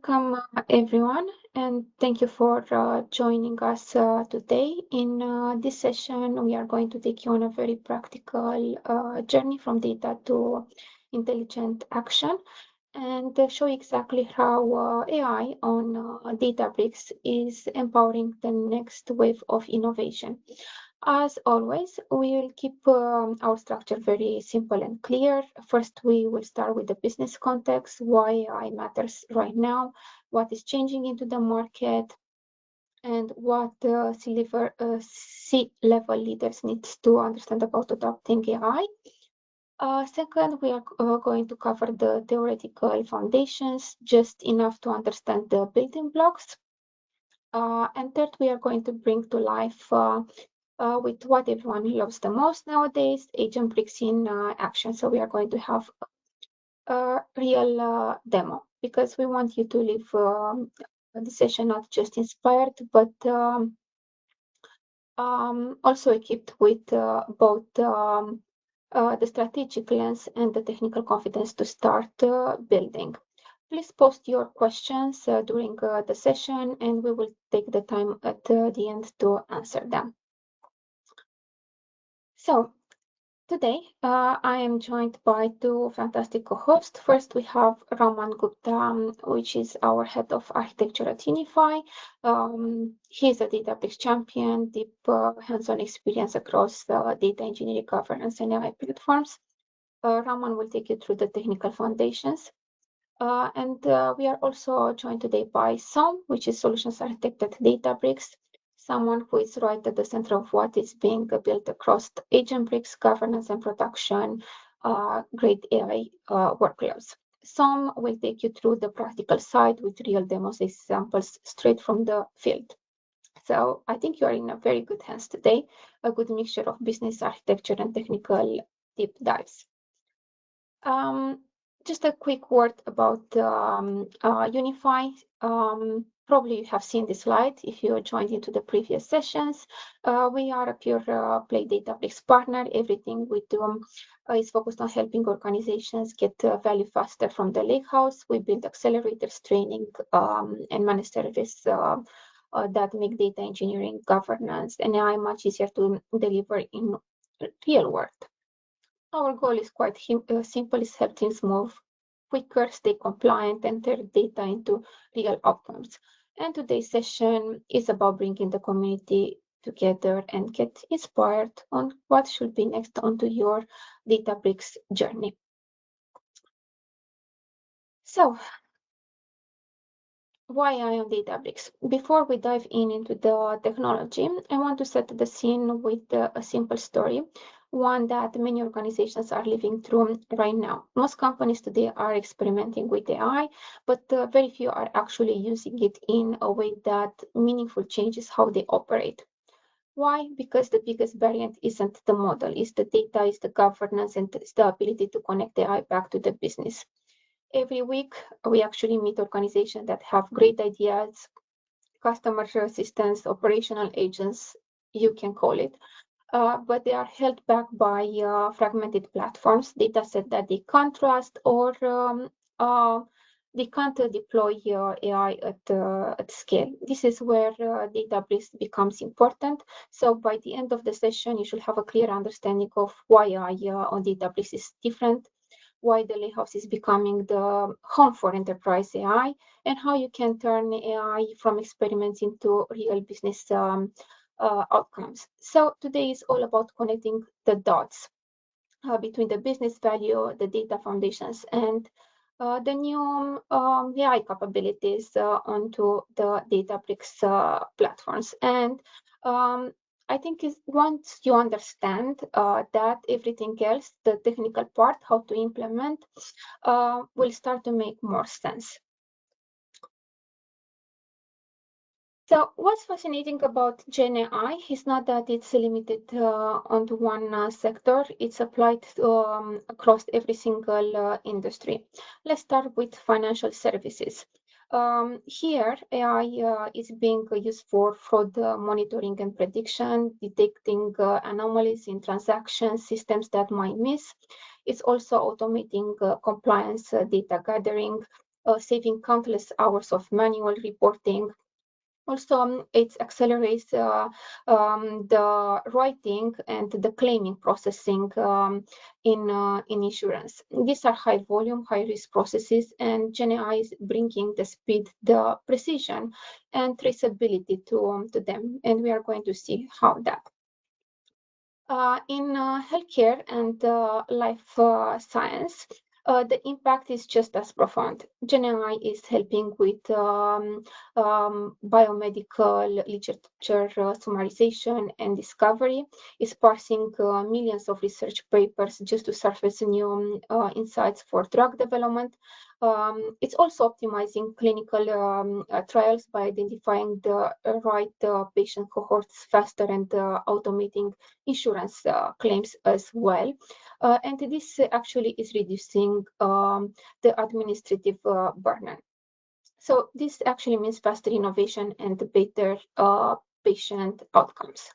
Welcome, everyone, and thank you for joining us today. In this session, we are going to take you on a very practical journey from data to intelligent action and show exactly how AI on Databricks is empowering the next wave of innovation. As always, we will keep our structure very simple and clear. First, we will start with the business context, why AI matters right now, what is changing into the market, and what C-level leaders need to understand about adopting AI. Second, we are going to cover the theoretical foundations, just enough to understand the building blocks. And third, we are going to bring to life with what everyone loves the most nowadays, Databricks in action. So we are going to have a real demo because we want you to leave the session not just inspired, but also equipped with both the strategic lens and the technical confidence to start building. Please post your questions during the session, and we will take the time at the end to answer them. So today, I am joined by two fantastic co-hosts. First, we have Raman Gupta, which is our head of architecture at Unifeye. He's a Databricks champion, deep hands-on experience across data engineering, governance, and AI platforms. Raman will take you through the technical foundations. And we are also joined today by Som, which is solutions architect at Databricks, someone who is right at the center of what is being built across Databricks governance and production, great AI workloads. Som will take you through the practical side with real demos examples straight from the field. So I think you are in a very good hands today, a good mixture of business architecture and technical deep dives. Just a quick word about Unifeye. Probably you have seen this slide if you joined into the previous sessions. We are a pure play Databricks partner. Everything we do is focused on helping organizations get value faster from the lakehouse. We build accelerators, training, and managed service that make data engineering, governance, and AI much easier to deliver in real world. Our goal is quite simple, is help teams move quicker, stay compliant, and turn data into real outcomes. And today's session is about bringing the community together and get inspired on what should be next onto your Databricks journey. So, why I on Databricks? Before we dive into the technology, I want to set the scene with a simple story, one that many organizations are living through right now. Most companies today are experimenting with AI, but very few are actually using it in a way that meaningful changes how they operate. Why? Because the biggest variant isn't the model, it's the data, it's the governance, and it's the ability to connect AI back to the business. Every week, we actually meet organizations that have great ideas, customer assistants, operational agents, you can call it, but they are held back by fragmented platforms, data set that they can't trust, or they can't deploy AI at scale. This is where Databricks becomes important. So by the end of the session, you should have a clear understanding of why AI on Databricks is different, why the Lakehouse is becoming the home for enterprise AI, and how you can turn AI from experiments into real business outcomes. So today is all about connecting the dots between the business value, the data foundations, and the new AI capabilities onto the Databricks platforms. And I think once you understand that, everything else, the technical part, how to implement, will start to make more sense. So what's fascinating about GenAI is not that it's limited onto one sector, it's applied across every single industry. Let's start with financial services. Here, AI is being used for fraud monitoring and prediction, detecting anomalies in transaction systems that might miss. It's also automating compliance data gathering, saving countless hours of manual reporting. Also, it accelerates the writing and the claiming processing in insurance. These are high volume, high risk processes, and GenAI is bringing the speed, the precision, and traceability to them. And we are going to see how that. In healthcare and life science, the impact is just as profound. GenAI is helping with biomedical literature summarization and discovery. It's parsing millions of research papers just to surface new insights for drug development. It's also optimizing clinical trials by identifying the right patient cohorts faster and automating insurance claims as well. And this actually is reducing the administrative burden. So this actually means faster innovation and better patient outcomes.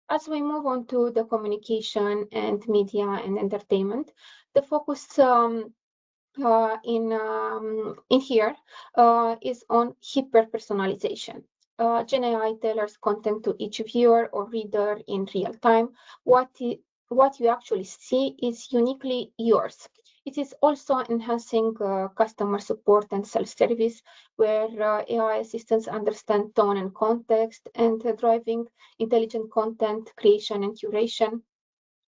As we move on to the communication and media and entertainment, the focus in here is on hyper-personalization. GenAI tailors content to each viewer or reader in real time. What you actually see is uniquely yours. It is also enhancing customer support and self-service, where AI assistants understand tone and context, and driving intelligent content creation and curation.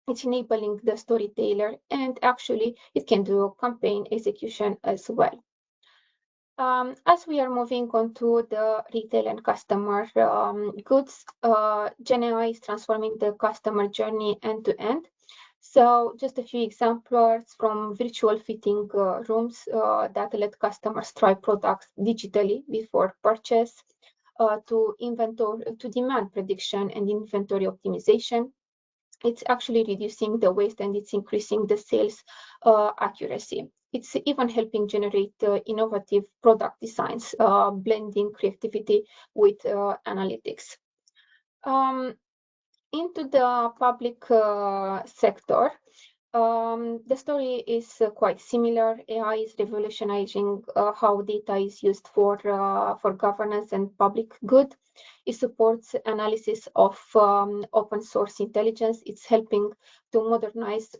It's enabling the storyteller, and actually it can do campaign execution as well. As we are moving on to the retail and customer goods, GenAI is transforming the customer journey end to end. So just a few examples from virtual fitting rooms that let customers try products digitally before purchase, to demand prediction and inventory optimization. It's actually reducing the waste and it's increasing the sales accuracy. It's even helping generate innovative product designs, blending creativity with analytics. Into the public sector, the story is quite similar. AI is revolutionizing how data is used for governance and public good. It supports analysis of open source intelligence. It's helping to modernize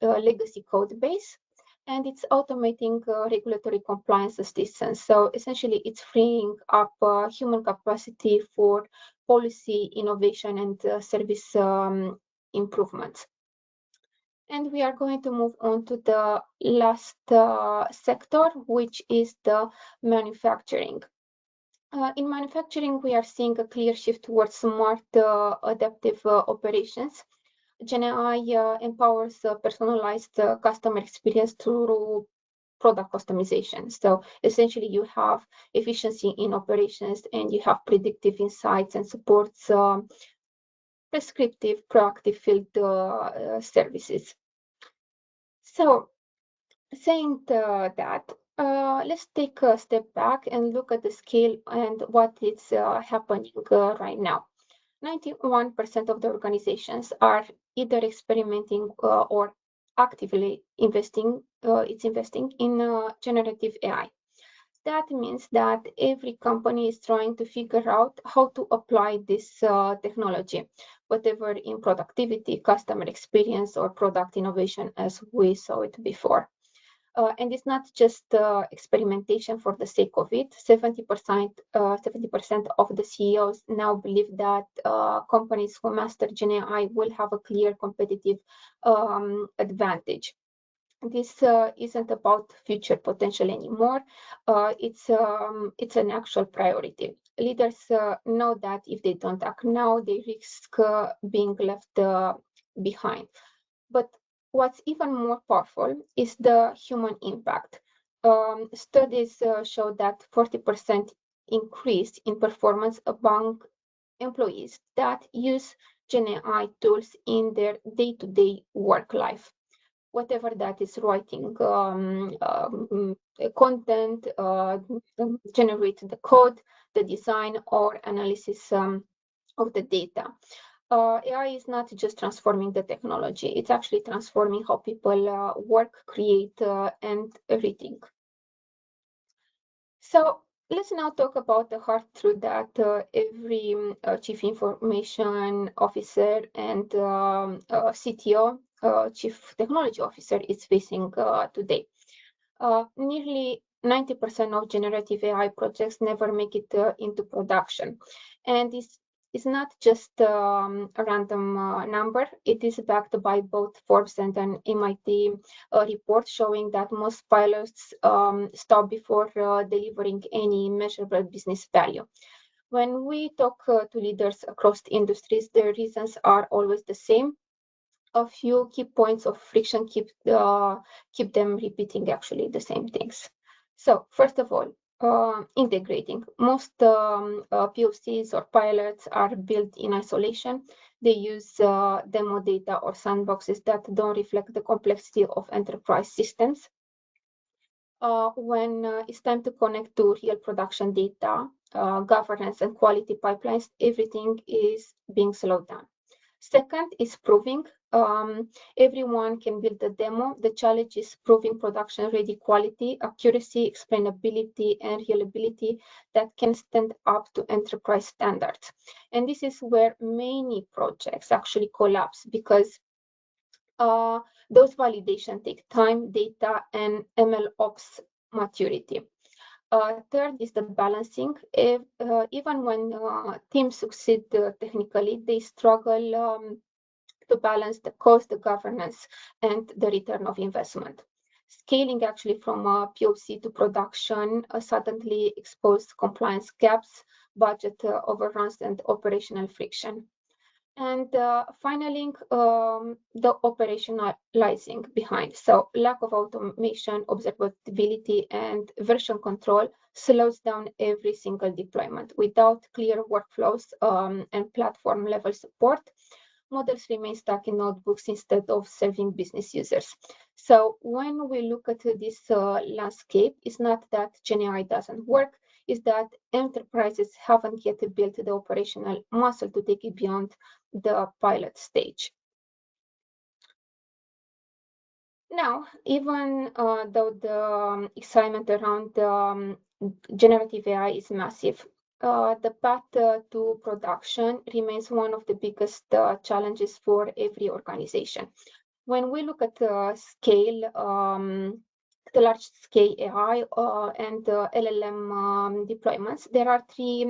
legacy code base, and it's automating regulatory compliance assistance. So essentially, it's freeing up human capacity for policy innovation and service improvements. And we are going to move on to the last sector, which is the manufacturing. In manufacturing, we are seeing a clear shift towards smart adaptive operations. GenAI empowers personalized customer experience through product customization. So essentially, you have efficiency in operations and you have predictive insights and supports prescriptive, proactive field services. So saying that, let's take a step back and look at the scale and what is happening right now. 91% of the organizations are either experimenting or actively investing in generative AI. That means that every company is trying to figure out how to apply this technology, whatever in productivity, customer experience, or product innovation, as we saw it before. And it's not just experimentation for the sake of it. 70% of the CEOs now believe that companies who master GenAI will have a clear competitive advantage. This isn't about future potential anymore. It's an actual priority. Leaders know that if they don't act now, they risk being left behind. But what's even more powerful is the human impact. Studies show that 40% increase in performance among employees that use GenAI tools in their day-to-day work life. Whatever that is, writing content, generate the code, the design, or analysis of the data. AI is not just transforming the technology, it's actually transforming how people work, create, and rethink. So let's now talk about the hard truth that every chief information officer and CTO, chief technology officer, is facing today. Nearly 90% of generative AI projects never make it into production. And this is not just a random number. It is backed by both Forbes and an MIT report showing that most pilots stop before delivering any measurable business value. When we talk to leaders across industries, the reasons are always the same. A few key points of friction keep them repeating actually the same things. So first of all, integrating. Most POCs or pilots are built in isolation. They use demo data or sandboxes that don't reflect the complexity of enterprise systems. When it's time to connect to real production data, governance and quality pipelines, everything is being slowed down. Second is proving. Everyone can build a demo. The challenge is proving production-ready quality, accuracy, explainability, and reliability that can stand up to enterprise standards. And this is where many projects actually collapse because those validations take time, data, and ML ops maturity. Third is the balancing. Even when teams succeed technically, they struggle to balance the cost, the governance, and the return of investment. Scaling actually from POC to production suddenly exposed compliance gaps, budget overruns, and operational friction. And finally, the operationalizing behind. So lack of automation, observability, and version control slows down every single deployment. Without clear workflows and platform level support, models remain stuck in notebooks instead of serving business users. So when we look at this landscape, it's not that GenAI doesn't work, is that enterprises haven't yet built the operational muscle to take it beyond the pilot stage. Now, even though the excitement around generative AI is massive, the path to production remains one of the biggest challenges for every organization. When we look at scale, the large-scale AI and LLM deployments, there are three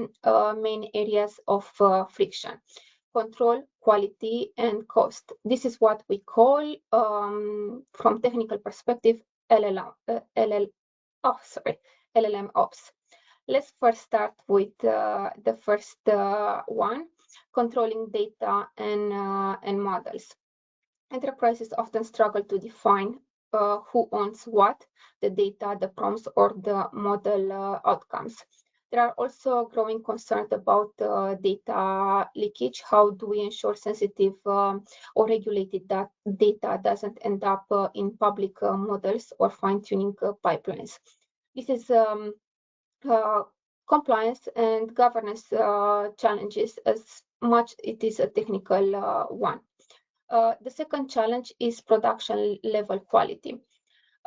main areas of friction: control, quality, and cost. This is what we call, from technical perspective, LLM ops. Let's first start with the first one, controlling data and models. Enterprises often struggle to define who owns what, the data, the prompts, or the model outcomes. There are also growing concerns about data leakage. How do we ensure sensitive or regulated data doesn't end up in public models or fine-tuning pipelines? This is compliance and governance challenges as much it is a technical one. The second challenge is production level quality.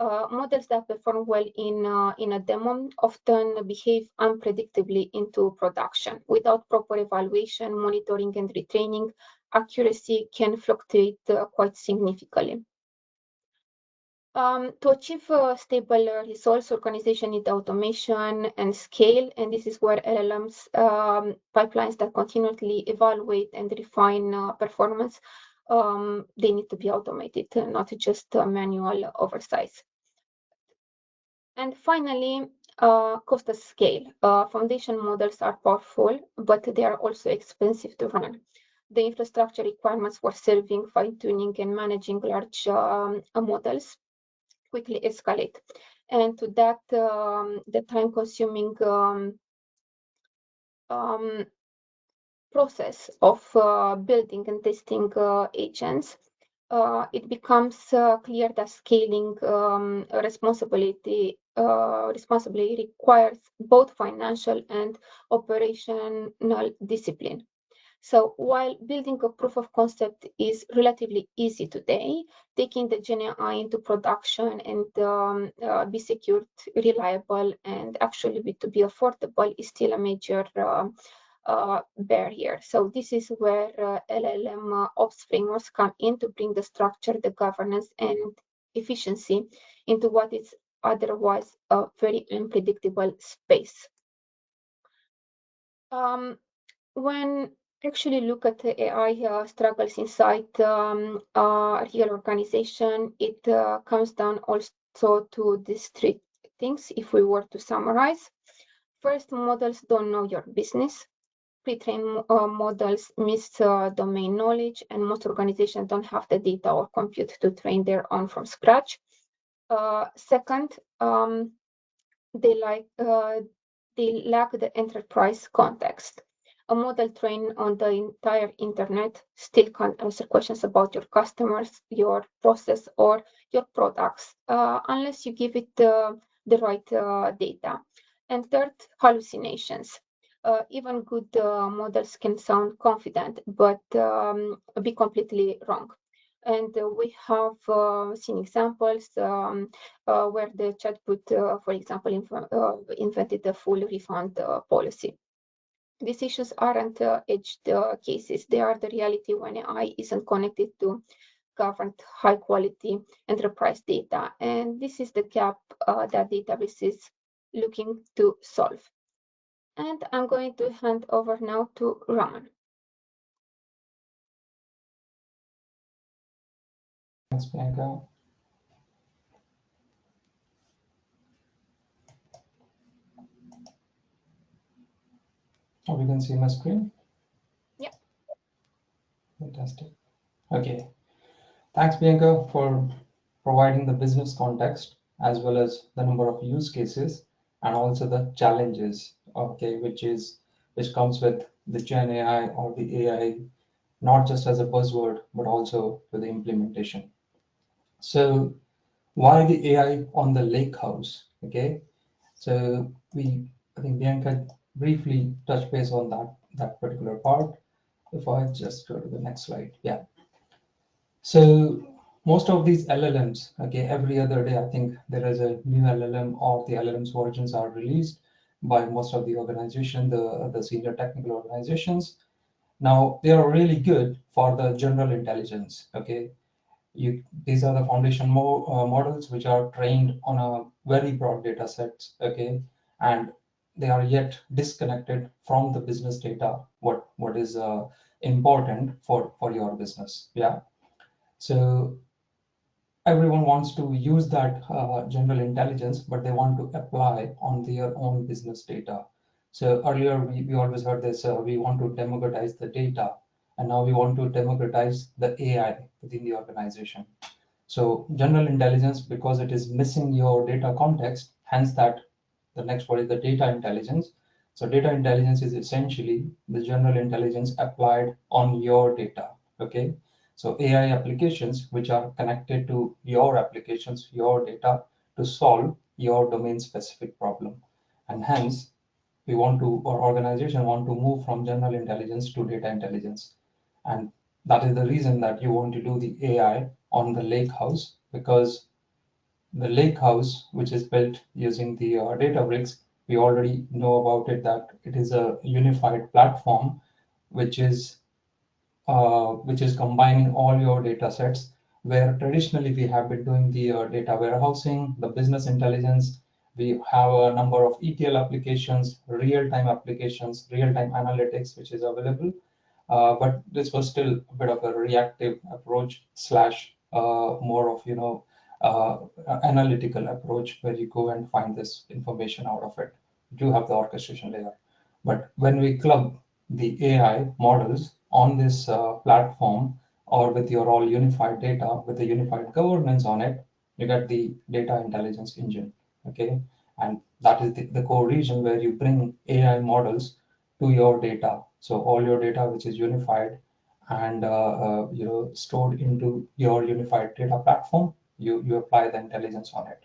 Models that perform well in a demo often behave unpredictably into production. Without proper evaluation, monitoring, and retraining, accuracy can fluctuate quite significantly. To achieve stable results, organization need automation and scale, and this is where LLMs, pipelines that continually evaluate and refine performance, they need to be automated, not just manual oversight. And finally, cost of scale. Foundation models are powerful, but they are also expensive to run. The infrastructure requirements for serving, fine-tuning, and managing large models quickly escalate. And to that, the time-consuming process of building and testing agents, it becomes clear that scaling responsibly requires both financial and operational discipline. So while building a proof of concept is relatively easy today, taking the GenAI into production and be secured, reliable, and actually to be affordable is still a major barrier. So this is where LLM ops frameworks come in to bring the structure, the governance, and efficiency into what is otherwise a very unpredictable space. When actually look at the AI struggles inside real organization, it comes down also to these three things. If we were to summarize, first, models don't know your business. Pre-trained models miss domain knowledge, and most organizations don't have the data or compute to train their own from scratch. Second, they lack the enterprise context. A model trained on the entire internet still can't answer questions about your customers, your process, or your products unless you give it the right data. And third, hallucinations. Even good models can sound confident, but be completely wrong. And we have seen examples where the chatbot, for example, invented a full refund policy. These issues aren't edge cases. They are the reality when AI isn't connected to governed high-quality enterprise data. And this is the gap that Databricks is looking to solve. And I'm going to hand over now to Raman. Thanks, Bianca. Oh, we can see my screen? Yeah. Fantastic. Okay. Thanks, Bianca, for providing the business context as well as the number of use cases and also the challenges, okay, which comes with the Gen AI or the AI, not just as a buzzword, but also with the implementation. So why the AI on the lake house? Okay. So I think Bianca briefly touched base on that particular part. If I just go to the next slide, yeah. So most of these LLMs, okay, every other day I think there is a new LLM or the LLMs versions are released by most of the organization, the senior technical organizations. Now they are really good for the general intelligence, okay. These are the foundation models which are trained on a very broad data sets, okay, and they are yet disconnected from the business data, what is important for your business, yeah. So everyone wants to use that general intelligence, but they want to apply on their own business data. So earlier we always heard this, we want to democratize the data, and now we want to democratize the AI within the organization. So general intelligence, because it is missing your data context, hence that the next word is the data intelligence. So data intelligence is essentially the general intelligence applied on your data, okay? So AI applications which are connected to your applications, your data to solve your domain specific problem. And hence we want to, or organization want to move from general intelligence to data intelligence. And that is the reason that you want to do the AI on the lake house, because the lake house, which is built using the Databricks, we already know about it, that it is a unified platform which is combining all your data sets, where traditionally we have been doing the data warehousing, the business intelligence. We have a number of ETL applications, real-time applications, real-time analytics, which is available. But this was still a bit of a reactive approach slash more of, analytical approach, where you go and find this information out of it. You do have the orchestration layer. But when we club the AI models on this platform, or with your all unified data, with the unified governance on it, you get the data intelligence engine, okay? And that is the core region where you bring AI models to your data. So all your data, which is unified and stored into your unified data platform, you apply the intelligence on it.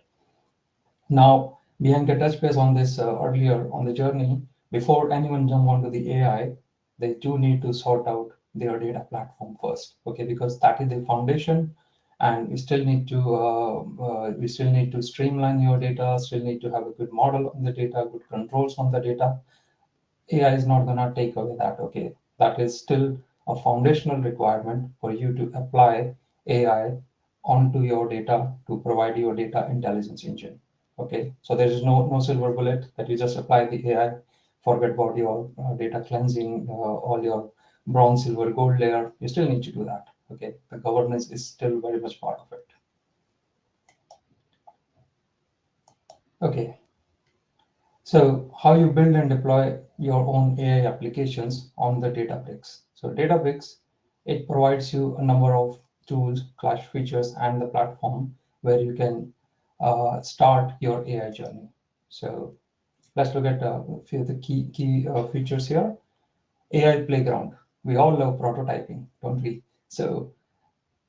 Now, Bianca touched base on this earlier on the journey. Before anyone jump onto the AI, they do need to sort out their data platform first, okay, because that is the foundation. And we still need to streamline your data, still need to have a good model on the data, good controls on the data. AI is not going to take away that, okay? That is still a foundational requirement for you to apply AI onto your data to provide your data intelligence engine, okay? So there is no silver bullet that you just apply the AI, forget about your data cleansing, all your bronze, silver, gold layer. You still need to do that, okay? The governance is still very much part of it. Okay, so how you build and deploy your own AI applications on the Databricks. So Databricks, it provides you a number of tools, class features, and the platform where you can start your AI journey. So let's look at a few of the key features here. AI Playground. We all love prototyping, don't we? So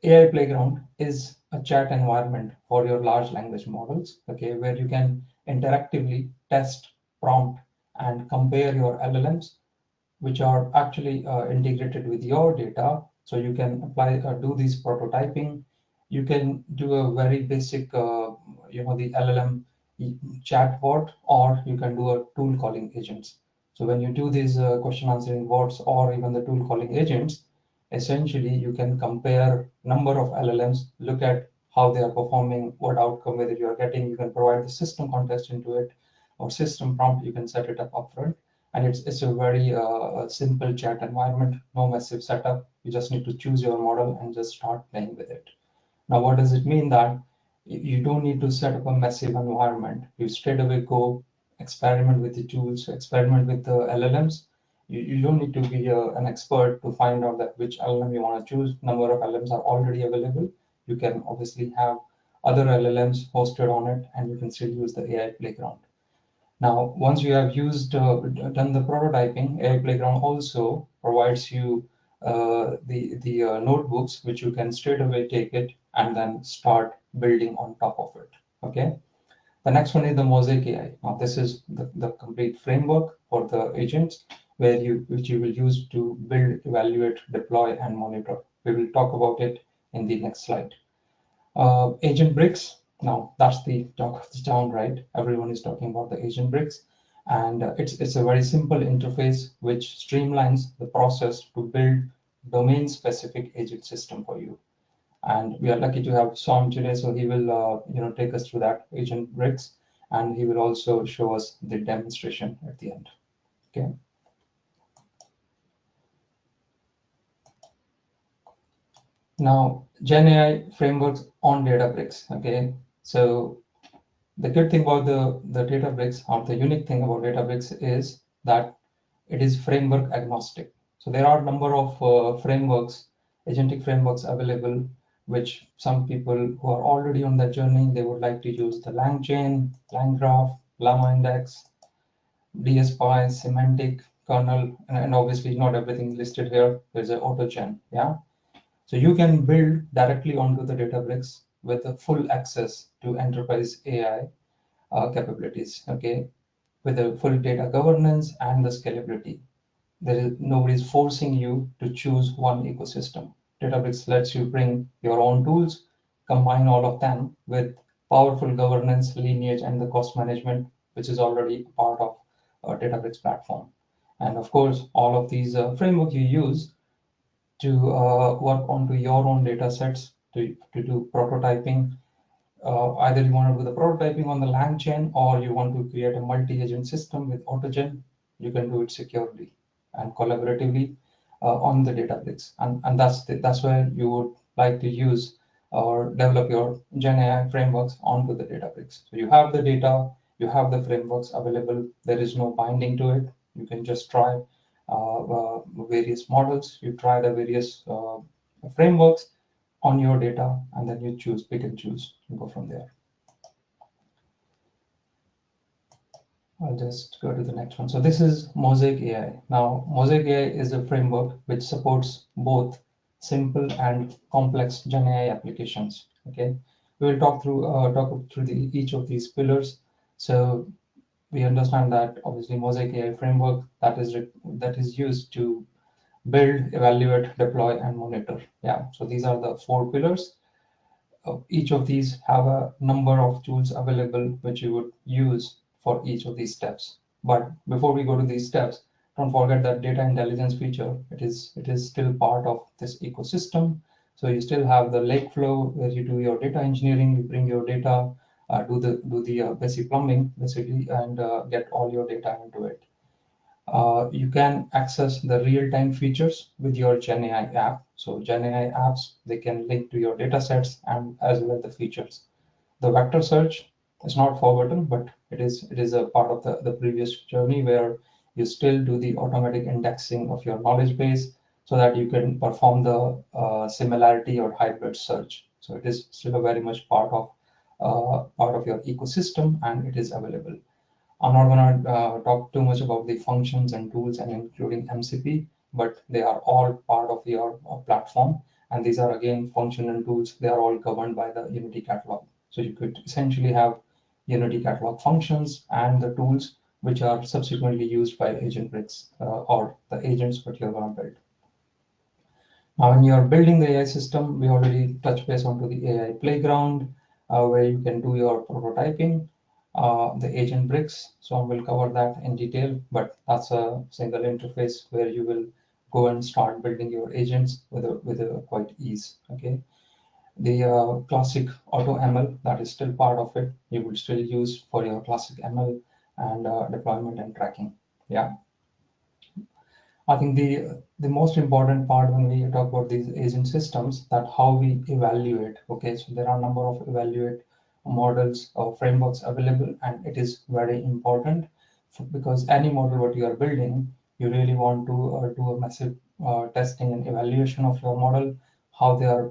AI Playground is a chat environment for your large language models, okay, where you can interactively test, prompt, and compare your LLMs, which are actually integrated with your data. So you can apply, do these prototyping. You can do a very basic, the LLM chatbot, or you can do a tool calling agents. So when you do these question answering bots or even the tool calling agents, essentially you can compare number of LLMs, look at how they are performing, what outcome whether you are getting. You can provide the system context into it, or system prompt. You can set it up upfront, and it's a very simple chat environment, no massive setup. You just need to choose your model and just start playing with it. Now, what does it mean? That you don't need to set up a massive environment. You straight away go experiment with the tools, experiment with the LLMs. You don't need to be an expert to find out that which LLM you want to choose. Number of LLMs are already available. You can obviously have other LLMs hosted on it, and you can still use the AI Playground. Now, once you have done the prototyping, AI Playground also provides you the notebooks, which you can straight away take it and then start building on top of it. Okay. The next one is the Mosaic AI. Now, this is the complete framework for the agents, which you will use to build, evaluate, deploy, and monitor. We will talk about it in the next slide. Agent bricks. Now that's the talk of the town, right? Everyone is talking about the agent bricks, and it's a very simple interface which streamlines the process to build domain-specific agent system for you. And we are lucky to have Som today, so he will take us through that agent bricks, and he will also show us the demonstration at the end. Okay. Now, GenAI frameworks on Databricks. Okay, so the good thing about the Databricks, or the unique thing about Databricks, is that it is framework agnostic. So there are a number of frameworks, agentic frameworks available, which some people who are already on that journey, they would like to use the LangChain, LangGraph, Llama Index, DSPy, Semantic, Kernel, and obviously not everything listed here. There's an AutoGen, yeah. So you can build directly onto the Databricks with a full access to enterprise AI capabilities, okay, with the full data governance and the scalability. Nobody is forcing you to choose one ecosystem. Databricks lets you bring your own tools, combine all of them with powerful governance, lineage, and the cost management, which is already part of Databricks platform. And of course, all of these framework you use to work onto your own data sets to do prototyping. Either you want to do the prototyping on the LangChain, or you want to create a multi-agent system with AutoGen. You can do it securely and collaboratively on the Databricks, and that's where you would like to use or develop your GenAI frameworks onto the Databricks. So you have the data, you have the frameworks available. There is no binding to it. You can just try various models. You try the various frameworks on your data, and then you pick and choose, and go from there. I'll just go to the next one. So this is Mosaic AI. Now, Mosaic AI is a framework which supports both simple and complex GenAI applications. Okay, we will talk through each of these pillars. So we understand that obviously Mosaic AI framework that is used to build, evaluate, deploy, and monitor. Yeah, so these are the 4 pillars. Each of these have a number of tools available which you would use for each of these steps. But before we go to these steps, don't forget that data intelligence feature, it is still part of this ecosystem. So you still have the lake flow where you do your data engineering, you bring your data, do the basic plumbing basically, and get all your data into it. You can access the real-time features with your GenAI app. So GenAI apps, they can link to your data sets and as well as the features. The vector search is not forgotten, but it is a part of the previous journey where you still do the automatic indexing of your knowledge base so that you can perform the similarity or hybrid search. So it is still a very much part of your ecosystem, and it is available. I'm not going to talk too much about the functions and tools and including MCP, but they are all part of your platform. And these are again function and tools. They are all governed by the Unity catalog. So you could essentially have Unity catalog functions and the tools which are subsequently used by Agentbricks or the agents that you're going to build. Now, when you're building the AI system, we already touched base onto the AI playground, where you can do your prototyping, the agent bricks. So we'll cover that in detail, but that's a single interface where you will go and start building your agents with a quite ease. Okay. The classic auto ML, that is still part of it. You would still use for your classic ML and deployment and tracking. Yeah. I think the most important part when we talk about these agent systems, that how we evaluate. Okay, so there are a number of evaluate models or frameworks available, and it is very important because any model what you are building, you really want to do a massive testing and evaluation of your model, how they are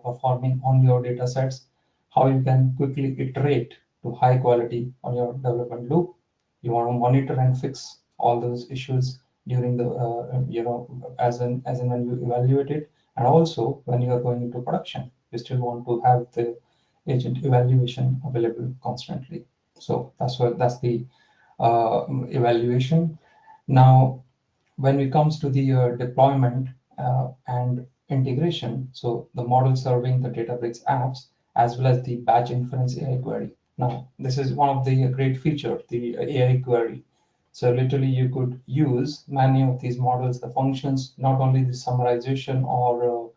performing on your data sets, how you can quickly iterate to high quality on your development loop. You want to monitor and fix all those issues during the as in when you evaluate it, and also when you are going into production, you still want to have the agent evaluation available constantly. So that's the evaluation. Now, when it comes to the deployment and integration, so the model serving the Databricks apps as well as the batch inference AI query. Now, this is one of the great feature, the AI query. So literally you could use many of these models, the functions, not only the summarization or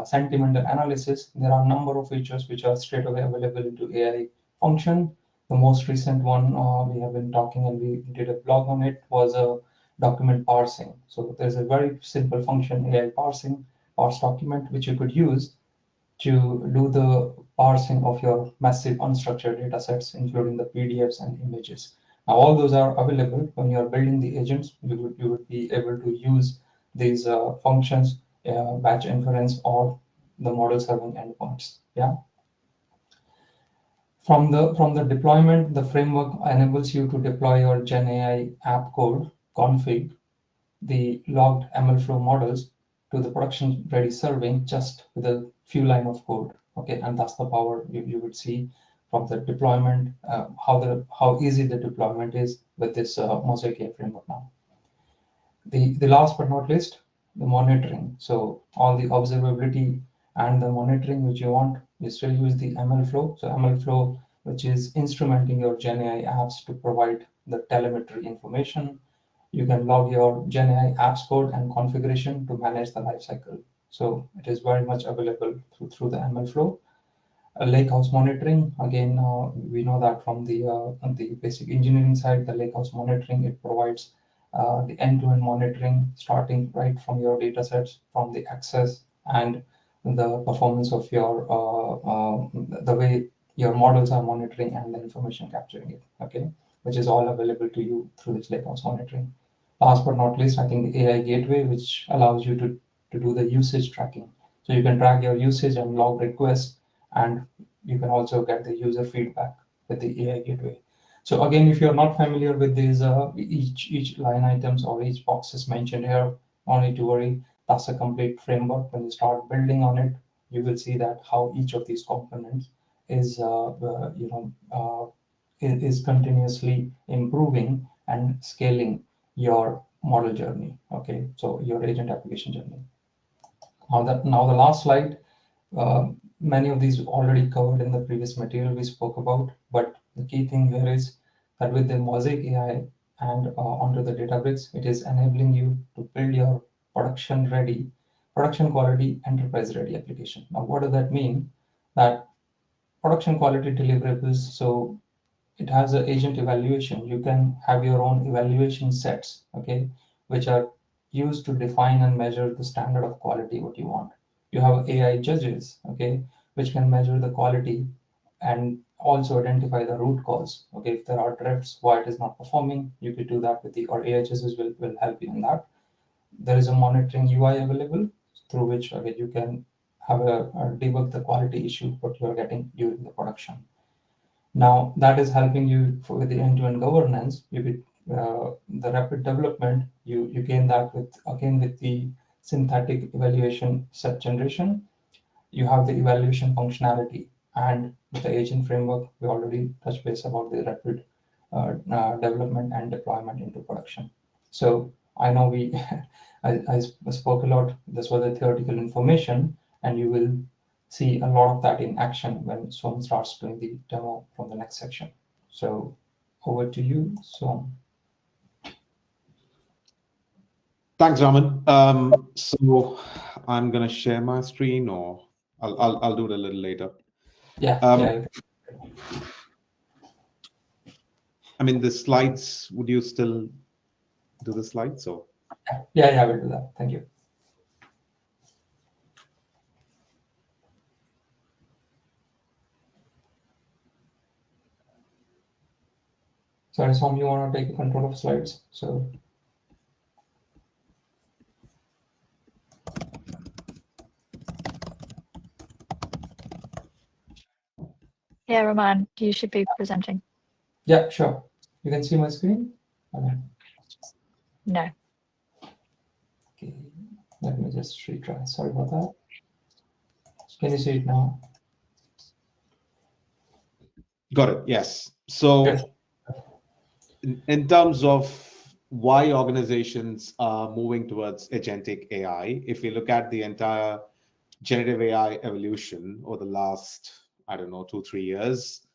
sentimental analysis. There are a number of features which are straight away available into AI function. The most recent one we have been talking and we did a blog on it was a document parsing. So there's a very simple function, AI parsing, parse document, which you could use to do the parsing of your massive unstructured data sets, including the PDFs and images. Now, all those are available when you are building the agents. You would be able to use these functions, batch inference, or the model serving endpoints. Yeah. From the deployment, the framework enables you to deploy your GenAI app code config, the logged MLflow models to the production ready serving just with a few line of code. Okay, and that's the power you would see from the deployment, how easy the deployment is with this Mosaic AI framework now. The last but not least, the monitoring. So all the observability and the monitoring which you want, you still use the MLflow. So MLflow, which is instrumenting your GenAI apps to provide the telemetry information. You can log your GenAI apps code and configuration to manage the lifecycle. So it is very much available through the MLflow. Lakehouse monitoring, again, we know that from the basic engineering side, the lakehouse monitoring, it provides the end-to-end monitoring, starting right from your data sets, from the access and the performance of the way your models are monitoring and the information capturing it, okay, which is all available to you through this lakehouse monitoring. Last but not least, I think the AI gateway, which allows you to do the usage tracking. So you can track your usage and log requests, and you can also get the user feedback with the AI gateway. So again, if you're not familiar with these each line items or each boxes mentioned here, no need to worry. That's a complete framework. When you start building on it, you will see that how each of these components is is continuously improving and scaling your model journey. Okay, so your agent application journey. Now the last slide. Many of these already covered in the previous material we spoke about, but the key thing here is that with the Mosaic AI and onto the Databricks, it is enabling you to build your production ready, production quality, enterprise ready application. Now, what does that mean? That production quality deliverables, so it has an agent evaluation. You can have your own evaluation sets, okay, which are used to define and measure the standard of quality what you want. You have AI judges, okay, which can measure the quality and also identify the root cause. Okay, if there are drifts, why it is not performing, you could do that with the, or AI judges will help you in that. There is a monitoring UI available through which you can have a debug the quality issue what you are getting during the production. Now that is helping you for the end-to-end governance. You get the rapid development. You gain that with again with the synthetic evaluation set generation. You have the evaluation functionality, and with the agent framework, we already touched base about the rapid development and deployment into production. So I know we I spoke a lot. This was the theoretical information, and you will see a lot of that in action when Som starts doing the demo from the next section. So over to you, Som. Thanks, Raman. So I'm gonna share my screen, or I'll do it a little later. Yeah. I mean, the slides. Would you still do the slides? Or yeah, we'll do that. Thank you. Sorry, Som, you want to take control of slides? So. Yeah, Raman, you should be presenting. Yeah, sure. You can see my screen? No. Okay, let me just retry. Sorry about that. Can you see it now? got it. Yes. So Yes. in terms of why organizations are moving towards agentic AI, if we look at the entire generative AI evolution over the last, I don't know, 2-3 years,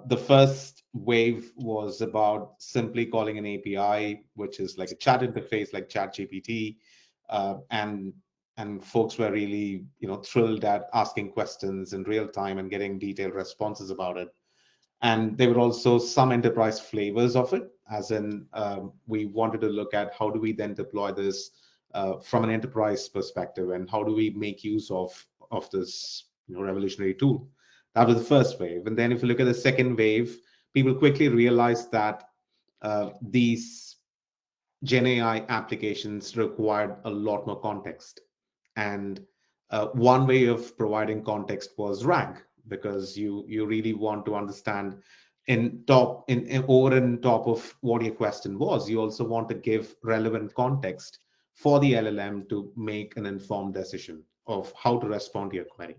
the first wave was about simply calling an API, which is like a chat interface like ChatGPT, and folks were really, thrilled at asking questions in real time and getting detailed responses about it. And there were also some enterprise flavors of it, as in we wanted to look at how do we then deploy this from an enterprise perspective, and how do we make use of this revolutionary tool. That was the first wave. And then if you look at the second wave, people quickly realized that these GenAI applications required a lot more context. And one way of providing context was RAG, because you really want to understand over and top of what your question was. You also want to give relevant context for the LLM to make an informed decision of how to respond to your query.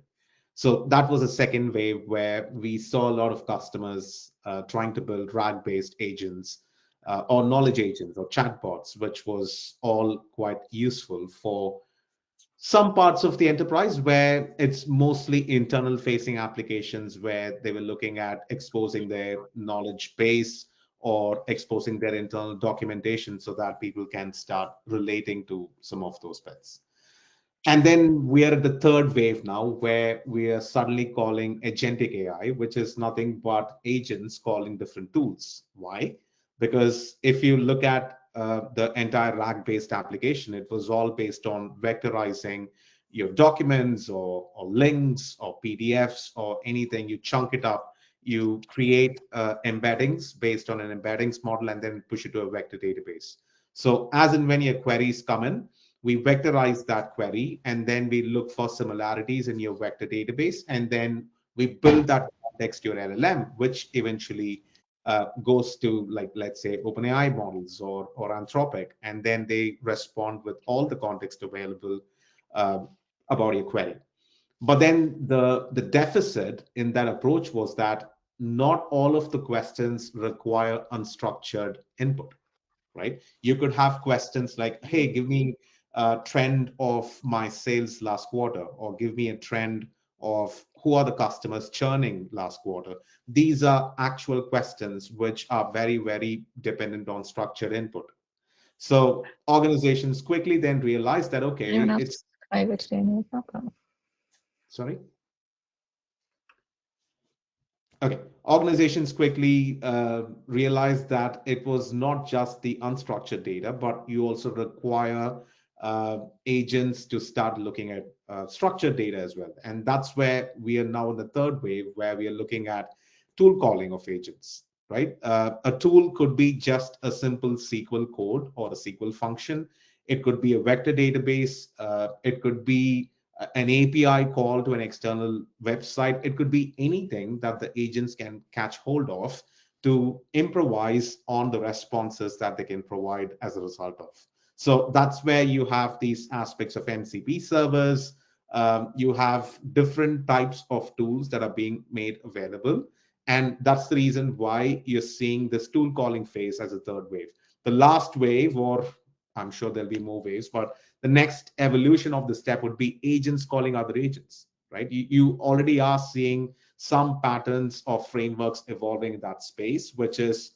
So that was a second wave where we saw a lot of customers trying to build RAG-based agents or knowledge agents or chatbots, which was all quite useful for some parts of the enterprise where it's mostly internal facing applications, where they were looking at exposing their knowledge base or exposing their internal documentation so that people can start relating to some of those bits. And then we are at the third wave now, where we are suddenly calling agentic AI, which is nothing but agents calling different tools. Why? Because if you look at the entire RAG-based application, it was all based on vectorizing your documents or links or PDFs or anything. You chunk it up, you create embeddings based on an embeddings model, and then push it to a vector database. So as and when your queries come in, we vectorize that query, and then we look for similarities in your vector database, and then we build that context to your LLM, which eventually goes to, like, let's say, OpenAI models or Anthropic, and then they respond with all the context available about your query. But then the deficit in that approach was that not all of the questions require unstructured input, right? You could have questions like, hey, give me a trend of my sales last quarter, or give me a trend of who are the customers churning last quarter. These are actual questions which are very, very dependent on structured input. So organizations quickly then realize that, okay, Anyone else it's, over to do any problem? sorry? Okay, organizations quickly realized that it was not just the unstructured data, but you also require agents to start looking at structured data as well. And that's where we are now in the third wave, where we are looking at tool calling of agents, right? A tool could be just a simple SQL code or a SQL function. It could be a vector database. It could be an API call to an external website. It could be anything that the agents can catch hold of to improvise on the responses that they can provide as a result of. So that's where you have these aspects of MCP servers. You have different types of tools that are being made available. And that's the reason why you're seeing this tool calling phase as a third wave. The last wave, or I'm sure there'll be more waves, but the next evolution of the step would be agents calling other agents, right? You already are seeing some patterns of frameworks evolving in that space, which is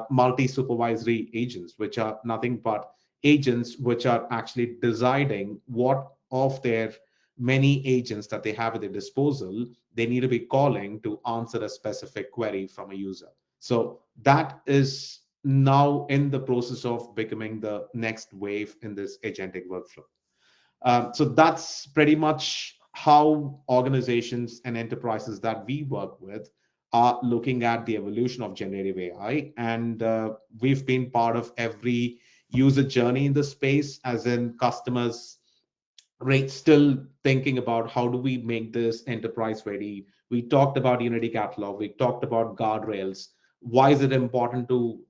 multi-supervisory agents, which are nothing but agents which are actually deciding what of their many agents that they have at their disposal they need to be calling to answer a specific query from a user. So that is now in the process of becoming the next wave in this agentic workflow. So that's pretty much how organizations and enterprises that we work with are looking at the evolution of generative AI. And we've been part of every user journey in the space, as in customers right still thinking about how do we make this enterprise ready. We talked about Unity Catalog, we talked about guardrails. Why is it important to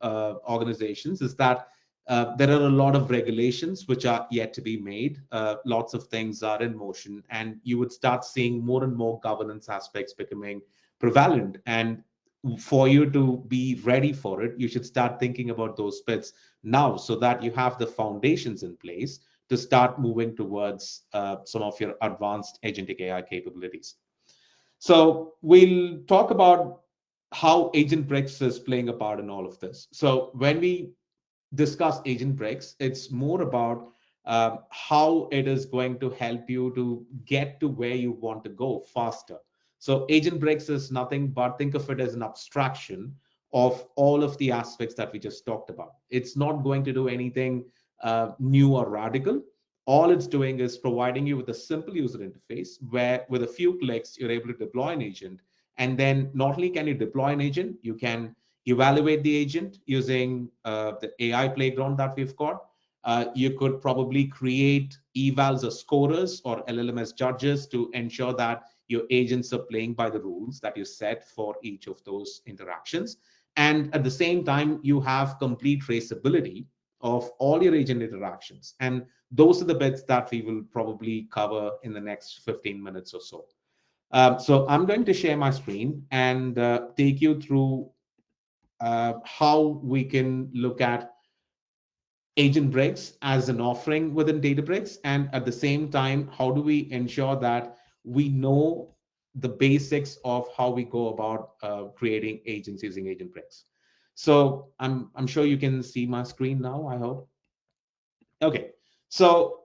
organizations is that there are a lot of regulations which are yet to be made. Lots of things are in motion, and you would start seeing more and more governance aspects becoming prevalent. And for you to be ready for it, you should start thinking about those bits now, so that you have the foundations in place to start moving towards some of your advanced agentic AI capabilities. So we'll talk about how Agentbricks is playing a part in all of this. So when we discuss Agentbricks, it's more about how it is going to help you to get to where you want to go faster. So Agentbricks is nothing but think of it as an abstraction of all of the aspects that we just talked about. It's not going to do anything new or radical. All it's doing is providing you with a simple user interface where with a few clicks, you're able to deploy an agent. And then not only can you deploy an agent, you can evaluate the agent using the AI playground that we've got. You could probably create evals as scorers or LLMS judges to ensure that your agents are playing by the rules that you set for each of those interactions. And at the same time, you have complete traceability of all your agent interactions. And those are the bits that we will probably cover in the next 15 minutes or so. So I'm going to share my screen and take you through how we can look at Agentbricks as an offering within Databricks, and at the same time, how do we ensure that we know the basics of how we go about creating agents using Agentbricks. So I'm sure you can see my screen now, I hope. Okay, so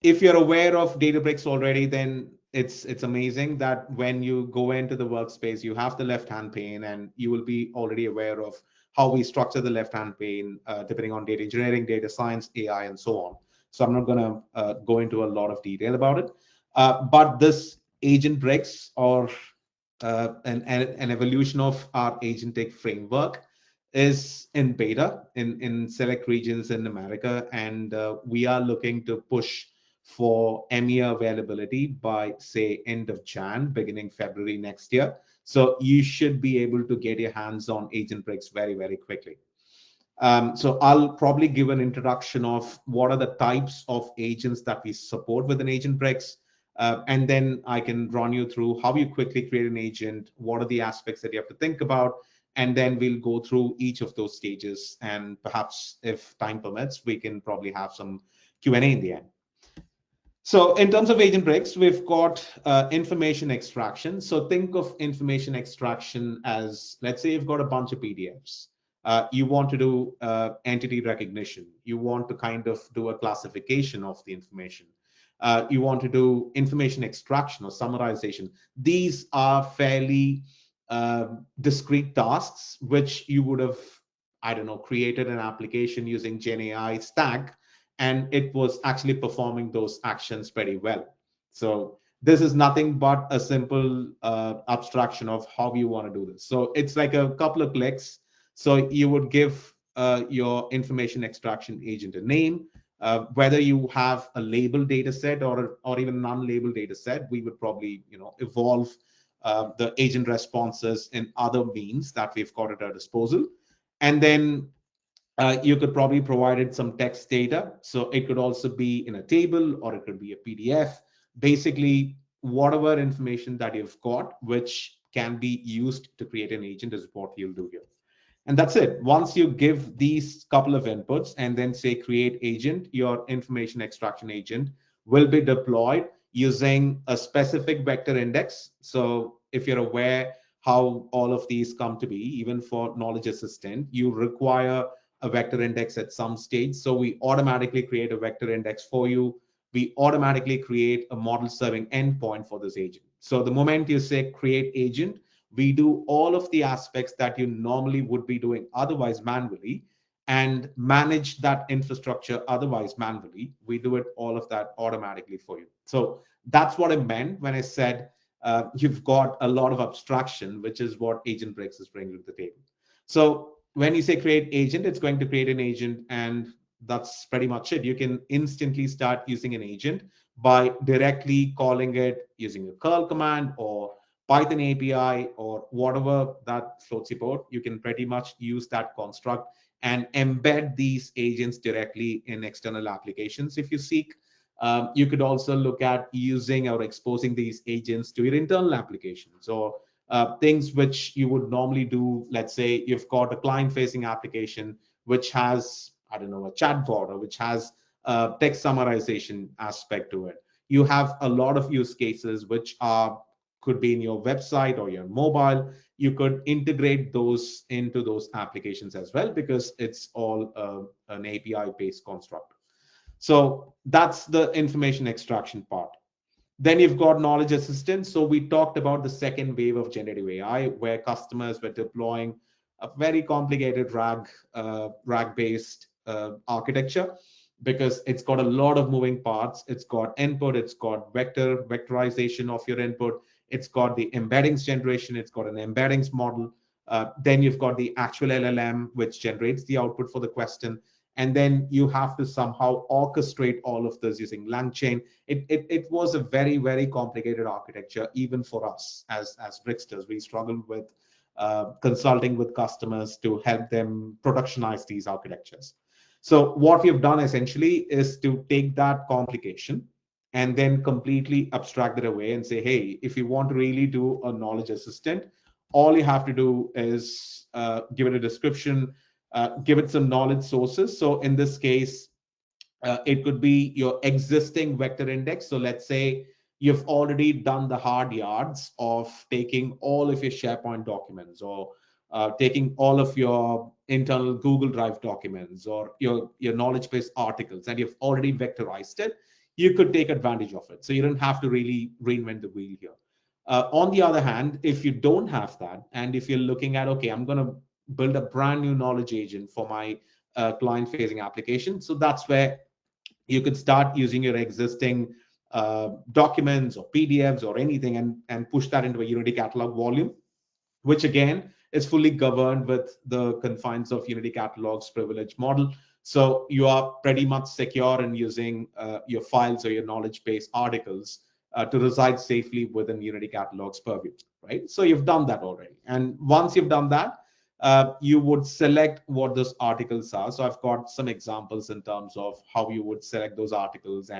if you're aware of Databricks already, then it's amazing that when you go into the workspace, you have the left-hand pane, and you will be already aware of how we structure the left-hand pane, depending on data engineering, data science, AI, and so on. So I'm not going to go into a lot of detail about it. But this Agentbricks, or an evolution of our agentic framework, is in beta in select regions in America, and we are looking to push for EMEA availability by, say, end of Jan, beginning February next year. So you should be able to get your hands on Agentbricks very, very quickly. So I'll probably give an introduction of what are the types of agents that we support within Agentbricks. And then I can run you through how you quickly create an agent, what are the aspects that you have to think about, and then we'll go through each of those stages. And perhaps if time permits, we can probably have some Q&A in the end. So in terms of agent breaks, we've got information extraction. So think of information extraction as, let's say you've got a bunch of PDFs. You want to do entity recognition. You want to kind of do a classification of the information. You want to do information extraction or summarization. These are fairly discrete tasks, which you would have, I don't know, created an application using GenAI stack, and it was actually performing those actions pretty well. So this is nothing but a simple abstraction of how you want to do this. So it's like a couple of clicks. So you would give your information extraction agent a name. Whether you have a labeled data set or even an unlabeled data set, we would probably evolve the agent responses in other means that we've got at our disposal. And then you could probably provide it some text data. So it could also be in a table, or it could be a PDF. Basically, whatever information that you've got, which can be used to create an agent, is what you'll do here. And that's it. Once you give these couple of inputs and then say create agent, your information extraction agent will be deployed using a specific vector index. So if you're aware how all of these come to be, even for Knowledge Assistant, you require a vector index at some stage. So we automatically create a vector index for you. We automatically create a model serving endpoint for this agent. So the moment you say create agent, we do all of the aspects that you normally would be doing otherwise manually, and manage that infrastructure otherwise manually. We do it all of that automatically for you. So that's what I meant when I said you've got a lot of abstraction, which is what Agent Breaks is bringing to the table. So when you say create agent, it's going to create an agent, and that's pretty much it. You can instantly start using an agent by directly calling it using a curl command or Python API or whatever that floats your boat. You can pretty much use that construct and embed these agents directly in external applications if you seek. You could also look at using or exposing these agents to your internal applications, or things which you would normally do. Let's say you've got a client-facing application which has, I don't know, a chatbot, or which has a text summarization aspect to it. You have a lot of use cases which could be in your website or your mobile. You could integrate those into those applications as well, because it's all an API-based construct. So that's the information extraction part. Then you've got Knowledge Assistant. So we talked about the second wave of generative AI, where customers were deploying a very complicated RAG-based architecture, because it's got a lot of moving parts. It's got input, it's got vectorization of your input, it's got the embeddings generation, it's got an embeddings model. Then you've got the actual LLM, which generates the output for the question. And then you have to somehow orchestrate all of this using LangChain. It was a very, very complicated architecture, even for us as Bricksters. We struggled with consulting with customers to help them productionize these architectures. So what we've done essentially is to take that complication and then completely abstract it away and say, hey, if you want to really do a knowledge assistant, all you have to do is give it a description, give it some knowledge sources. So in this case, it could be your existing vector index. So let's say you've already done the hard yards of taking all of your SharePoint documents, or taking all of your internal Google Drive documents, or your knowledge base articles, and you've already vectorized it. You could take advantage of it. So you don't have to really reinvent the wheel here. On the other hand, if you don't have that, and if you're looking at, okay, I'm going to build a brand new knowledge agent for my client-facing application, so that's where you could start using your existing documents or PDFs or anything, and push that into a Unity Catalog volume, which again is fully governed with the confines of Unity Catalog's privilege model. So you are pretty much secure in using your files or your knowledge base articles to reside safely within Unity Catalog's purview, right? So you've done that already. And once you've done that, you would select what those articles are. So I've got some examples in terms of how you would select those articles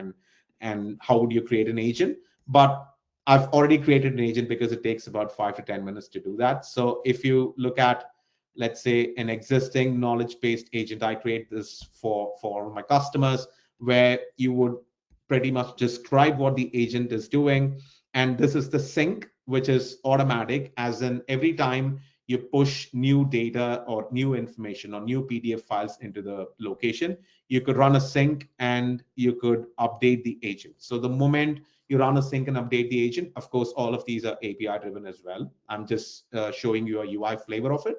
and how would you create an agent. But I've already created an agent because it takes about 5 to 10 minutes to do that. So if you look at let's say, an existing knowledge-based agent. I create this for my customers, where you would pretty much describe what the agent is doing. And this is the sync, which is automatic, as in every time you push new data or new information or new PDF files into the location, you could run a sync and you could update the agent. So the moment you run a sync and update the agent, of course, all of these are API driven as well. I'm just showing you a UI flavor of it.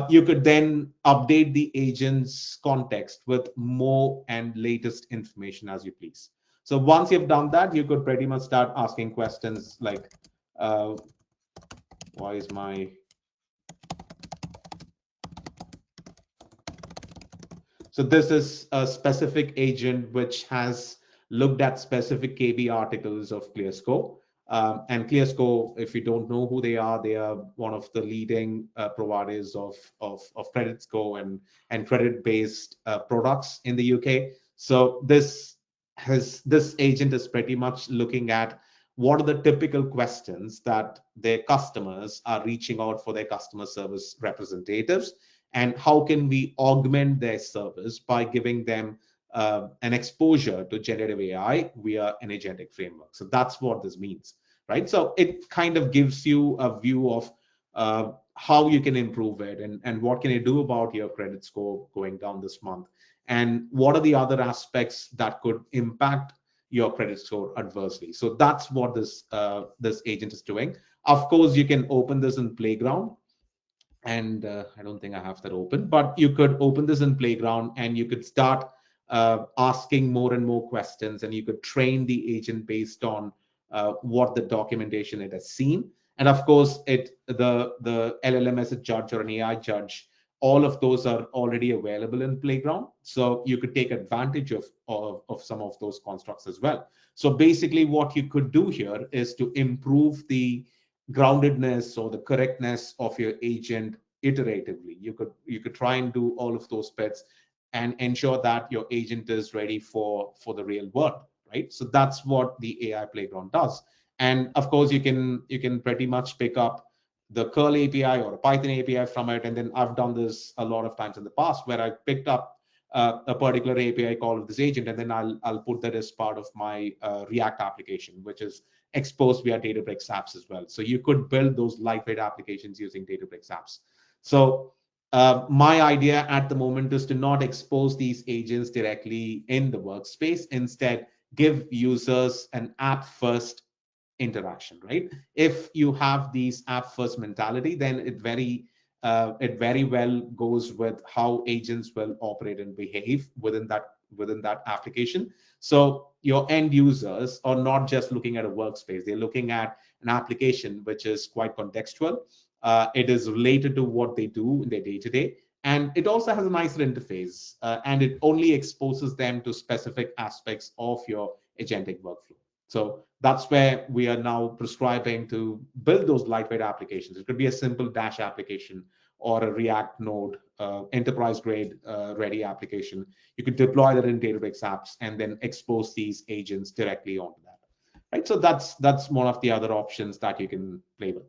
You could then update the agent's context with more and latest information as you please. So once you've done that, you could pretty much start asking questions like, why is my... So this is a specific agent which has looked at specific KB articles of ClearScore. And ClearScore, if you don't know who they are one of the leading providers of credit score and credit-based products in the UK. So this agent is pretty much looking at what are the typical questions that their customers are reaching out for their customer service representatives, and how can we augment their service by giving them an exposure to generative AI via an agentic framework. So that's what this means, right? So it kind of gives you a view of how you can improve it, and what can you do about your credit score going down this month, and what are the other aspects that could impact your credit score adversely. So that's what this agent is doing. Of course, you can open this in Playground, and I don't think I have that open, but you could open this in Playground and you could start asking more and more questions, and you could train the agent based on what the documentation it has seen. And of course, the LLM as a judge or an AI judge, all of those are already available in Playground. So you could take advantage of some of those constructs as well. So basically what you could do here is to improve the groundedness or the correctness of your agent iteratively. You could try and do all of those bits and ensure that your agent is ready for the real world, right? So that's what the AI Playground does. And of course, you can pretty much pick up the curl API or a Python API from it. And then I've done this a lot of times in the past, where I picked up a particular API call of this agent, and then I'll put that as part of my React application, which is exposed via Databricks apps as well. So you could build those lightweight applications using Databricks apps. So my idea at the moment is to not expose these agents directly in the workspace. Instead, give users an app first interaction, right? If you have these app first mentality, then it very well goes with how agents will operate and behave within that application. So your end users are not just looking at a workspace; they're looking at an application which is quite contextual. It is related to what they do in their day to day, and it also has a nicer interface, and it only exposes them to specific aspects of your agentic workflow. So that's where we are now prescribing to build those lightweight applications. It could be a simple Dash application or a React Node enterprise grade ready application. You could deploy that in Databricks apps and then expose these agents directly onto that. Right. So that's one of the other options that you can play with.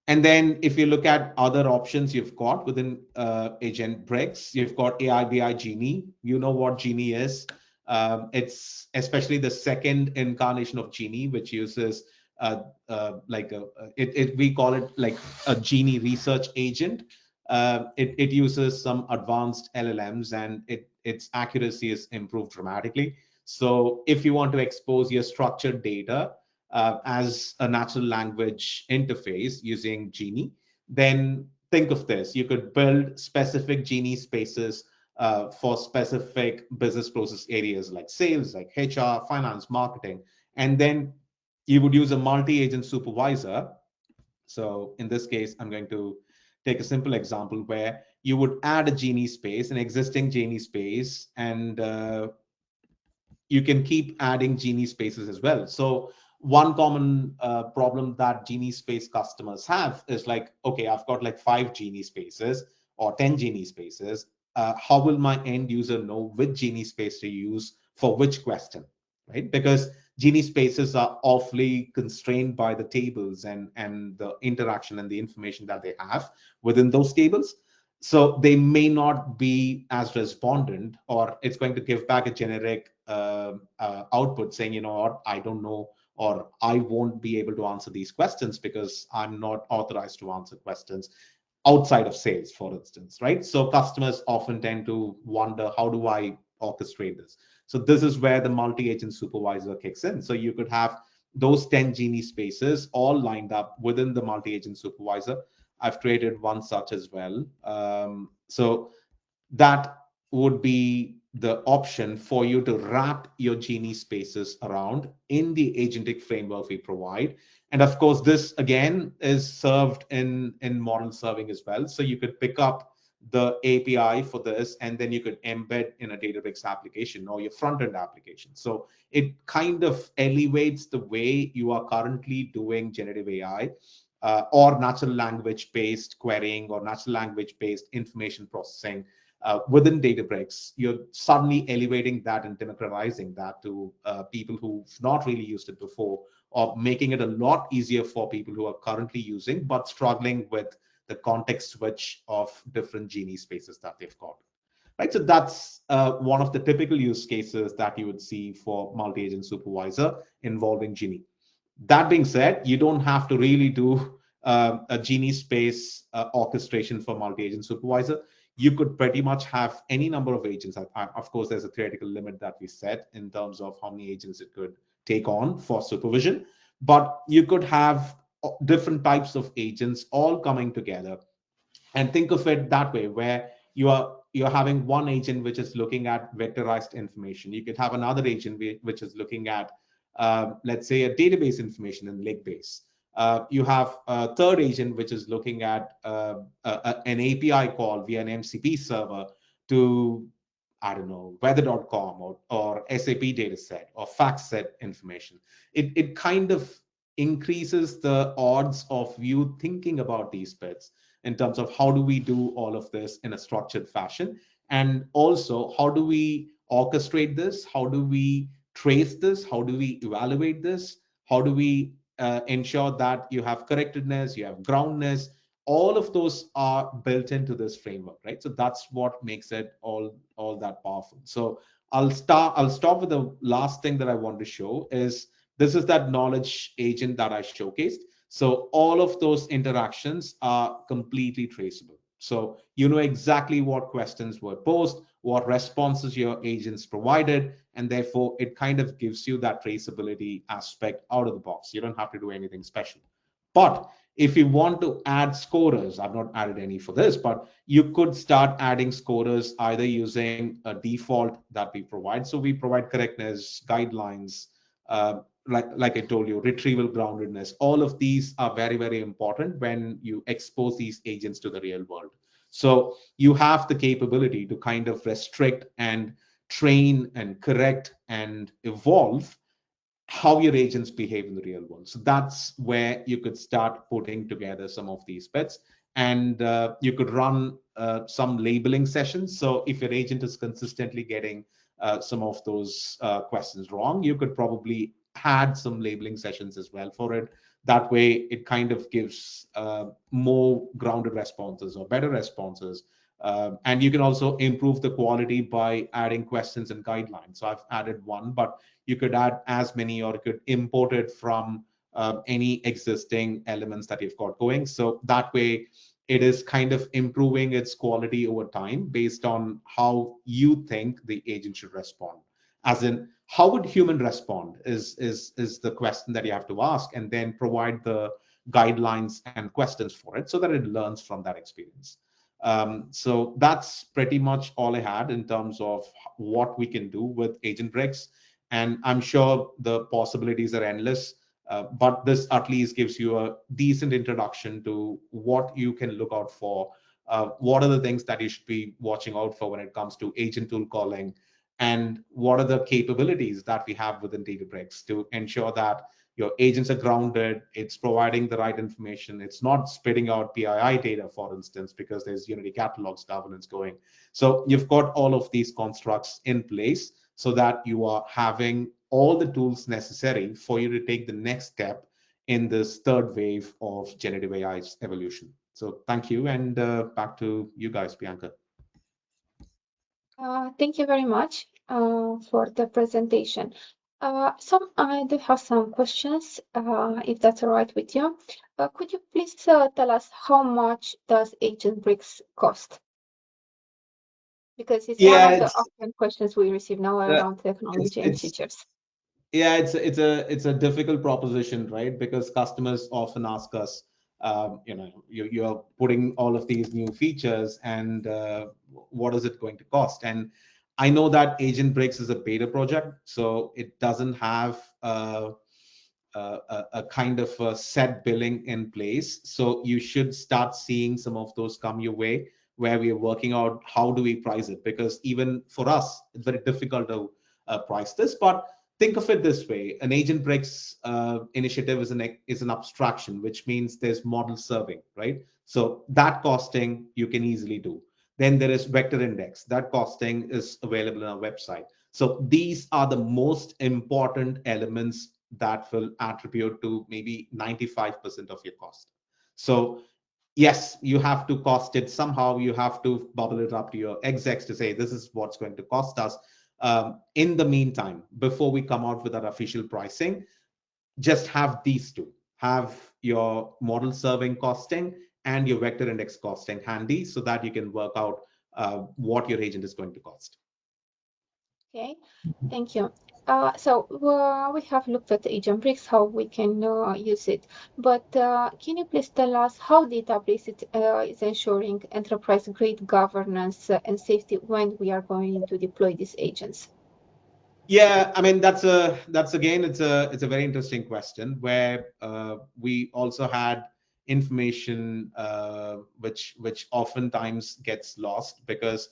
And then if you look at other options you've got within Agentbricks, you've got AI/BI Genie. You know what Genie is. It's especially the second incarnation of Genie, which uses we call it like a Genie research agent. It uses some advanced LLMs, and its accuracy is improved dramatically. So if you want to expose your structured data as a natural language interface using Genie, then think of this. You could build specific Genie spaces for specific business process areas like sales, like HR, finance, marketing. And then you would use a multi-agent supervisor. So in this case, I'm going to take a simple example where you would add a Genie space, an existing Genie space, and you can keep adding Genie spaces as well. So one common problem that Genie space customers have is like, okay, I've got like 5 Genie spaces or 10 Genie spaces. How will my end user know which Genie space to use for which question, right? Because Genie spaces are awfully constrained by the tables and the interaction and the information that they have within those tables. So they may not be as respondent, or it's going to give back a generic output saying, you know what, I don't know, or I won't be able to answer these questions because I'm not authorized to answer questions outside of sales, for instance, right? So customers often tend to wonder, how do I orchestrate this? So this is where the multi-agent supervisor kicks in. So you could have those 10 Genie spaces all lined up within the multi-agent supervisor. I've created one such as well. So that would be the option for you to wrap your Genie spaces around in the agentic framework we provide. And of course, this again is served in model serving as well. So you could pick up the API for this, and then you could embed in a Databricks application or your front end application. So it kind of elevates the way you are currently doing generative AI, or natural language based querying or natural language based information processing within Databricks. You're suddenly elevating that and democratizing that to people who've not really used it before, or making it a lot easier for people who are currently using but struggling with the context switch of different Genie spaces that they've got. Right, so that's one of the typical use cases that you would see for multi-agent supervisor involving Genie. That being said, you don't have to really do a Genie space orchestration for multi-agent supervisor. You could pretty much have any number of agents. Of course, there's a theoretical limit that we set in terms of how many agents it could take on for supervision, but you could have different types of agents all coming together. And think of it that way, where you're having one agent which is looking at vectorized information. You could have another agent which is looking at, let's say, a database information in Lakebase. You have a third agent which is looking at an API call via an MCP server to, I don't know, weather.com or SAP dataset or FactSet information. It kind of increases the odds of you thinking about these bits in terms of how do we do all of this in a structured fashion, and also how do we orchestrate this, how do we trace this, how do we evaluate this, how do we ensure that you have correctness, you have groundness. All of those are built into this framework, right? So that's what makes it all that powerful. So I'll stop with the last thing that I want to show is this is that knowledge agent that I showcased. So all of those interactions are completely traceable. So you know exactly what questions were posed, what responses your agents provided, and therefore it kind of gives you that traceability aspect out of the box. You don't have to do anything special. But if you want to add scorers, I've not added any for this, but you could start adding scorers either using a default that we provide. So we provide correctness, guidelines, like I told you, retrieval groundedness. All of these are very, very important when you expose these agents to the real world. So you have the capability to kind of restrict and train and correct and evolve how your agents behave in the real world. So that's where you could start putting together some of these bits. And you could run some labeling sessions. So if your agent is consistently getting some of those questions wrong, you could probably add some labeling sessions as well for it. That way, it kind of gives more grounded responses or better responses. And you can also improve the quality by adding questions and guidelines. So I've added one, but you could add as many, or you could import it from any existing elements that you've got going. So that way, it is kind of improving its quality over time based on how you think the agent should respond. As in, how would human respond is the question that you have to ask, and then provide the guidelines and questions for it so that it learns from that experience. So that's pretty much all I had in terms of what we can do with Agentbricks. And I'm sure the possibilities are endless, but this at least gives you a decent introduction to what you can look out for. What are the things that you should be watching out for when it comes to agent tool calling, and what are the capabilities that we have within Databricks to ensure that your agents are grounded, it's providing the right information, it's not spitting out PII data, for instance, because there's Unity Catalogs governance going. So you've got all of these constructs in place so that you are having all the tools necessary for you to take the next step in this third wave of generative AI's evolution. So thank you, and back to you guys, Bianca. Thank you very much for the presentation. I do have some questions, if that's all right with you. Could you please tell us how much does Agentbricks cost? Because it's one Yeah, of the often questions we receive now around technology and it's features. yeah, it's a difficult proposition, right? Because customers often ask us, you're putting all of these new features, and what is it going to cost? And I know that Agentbricks is a beta project, so it doesn't have a kind of a set billing in place. So you should start seeing some of those come your way, where we are working out how do we price it, because even for us it's very difficult to price this. But think of it this way: an Agentbricks initiative is an abstraction, which means there's model serving, right? So that costing you can easily do. Then there is vector index. That costing is available on our website. So these are the most important elements that will attribute to maybe 95% of your cost. So yes, you have to cost it somehow. You have to bubble it up to your execs to say this is what's going to cost us. In the meantime, before we come out with our official pricing, just have these two: have your model serving costing and your vector index costing handy, so that you can work out what your agent is going to cost. Okay, thank you. So we have looked at Agentbricks, how we can use it, but can you please tell us how Databricks is ensuring enterprise-grade governance and safety when we are going to deploy these agents? Yeah, I mean that's again it's a very interesting question, where we also had information which oftentimes gets lost, because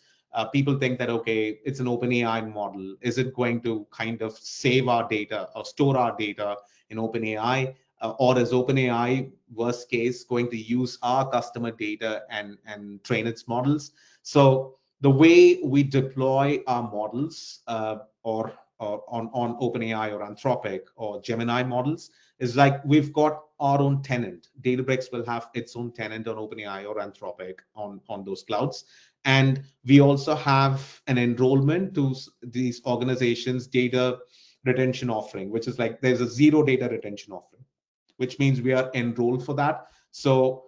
people think that, okay, it's an OpenAI model. Is it going to kind of save our data or store our data in OpenAI, or is OpenAI worst case going to use our customer data and train its models? So the way we deploy our models, or on OpenAI or Anthropic or Gemini models, is like we've got our own tenant. Databricks will have its own tenant on OpenAI or Anthropic on those clouds. And we also have an enrollment to these organizations' data retention offering, which is like there's a zero data retention offering, which means we are enrolled for that. So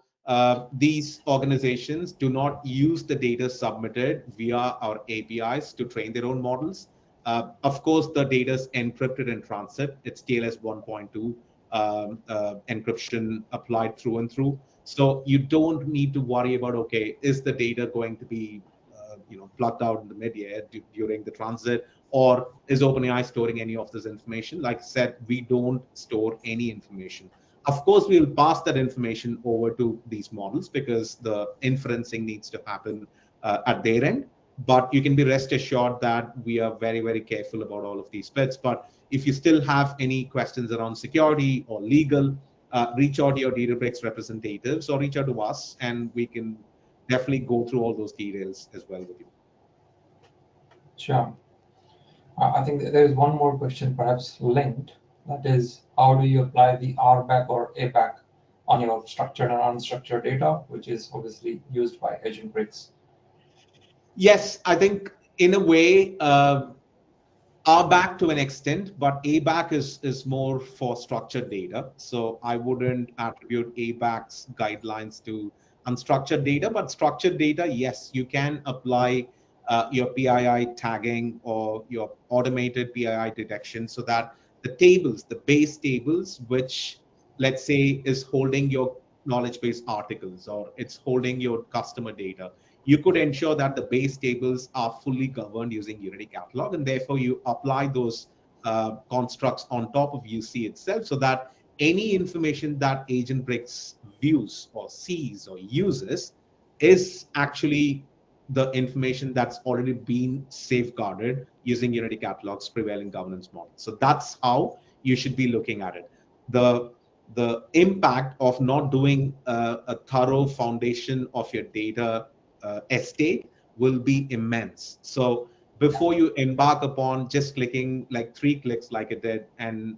these organizations do not use the data submitted via our APIs to train their own models. Of course, the data is encrypted in transit. It's TLS 1.2 encryption applied through and through. So you don't need to worry about, okay, is the data going to be plugged out in the mid-air during the transit, or is OpenAI storing any of this information? Like I said, we don't store any information. Of course, we'll pass that information over to these models, because the inferencing needs to happen at their end. But you can be rest assured that we are very, very careful about all of these bits. But if you still have any questions around security or legal, reach out to your Databricks representatives or reach out to us, and we can definitely go through all those details as well with you. Sure. I think there is one more question perhaps linked. That is, how do you apply the RBAC or ABAC on your structured and unstructured data, which is obviously used by Agentbricks? Yes, I think in a way, RBAC to an extent, but ABAC is more for structured data. So I wouldn't attribute ABAC's guidelines to unstructured data, but structured data, yes, you can apply your PII tagging or your automated PII detection, so that the tables, the base tables, which let's say is holding your knowledge base articles, or it's holding your customer data, you could ensure that the base tables are fully governed using Unity Catalog, and therefore you apply those constructs on top of UC itself, so that any information that Agentbricks views or sees or uses is actually the information that's already been safeguarded using Unity Catalog's prevailing governance model. So that's how you should be looking at it. The impact of not doing a thorough foundation of your data estate will be immense. So before you embark upon just clicking like 3 clicks like it did and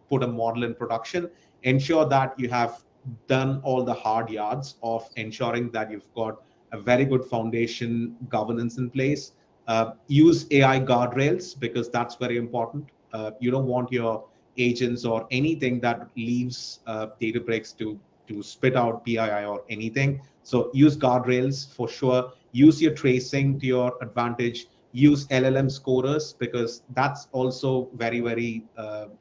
put a model in production, ensure that you have done all the hard yards of ensuring that you've got a very good foundation governance in place. Use AI guardrails because that's very important. You don't want your agents or anything that leaves Databricks to spit out PII or anything. So use guardrails for sure. Use your tracing to your advantage. Use LLM scorers because that's also very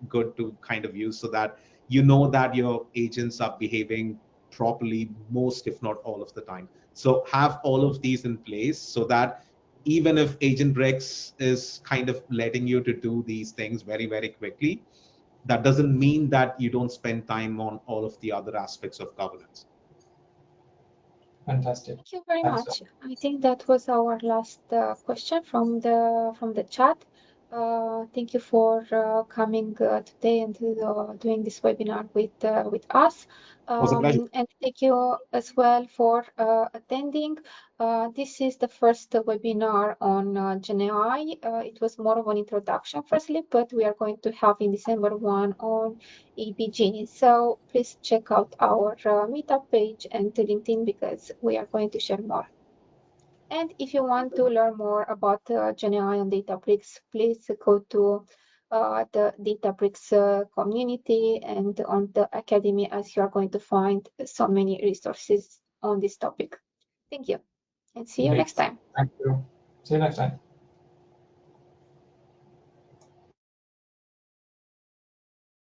good to kind of use so that you know that your agents are behaving properly most, if not all of the time. So have all of these in place so that even if agent Rex is kind of letting you to do these things very quickly, that doesn't mean that you don't spend time on all of the other aspects of governance. Fantastic. Thank you very Thanks. much. I think that was our last question from the chat. Thank you for coming today and doing this webinar with us. Was a pleasure. And thank you as well for attending. This is the first webinar on GenAI. It was more of an introduction firstly, but we are going to have in December one on ABG. So please check out our meetup page and the LinkedIn because we are going to share more. And if you want to learn more about GenAI on Databricks, please go to the Databricks community and on the Academy, as you are going to find so many resources on this topic. Thank you, and see you Great. next time. Thank you. See you next time.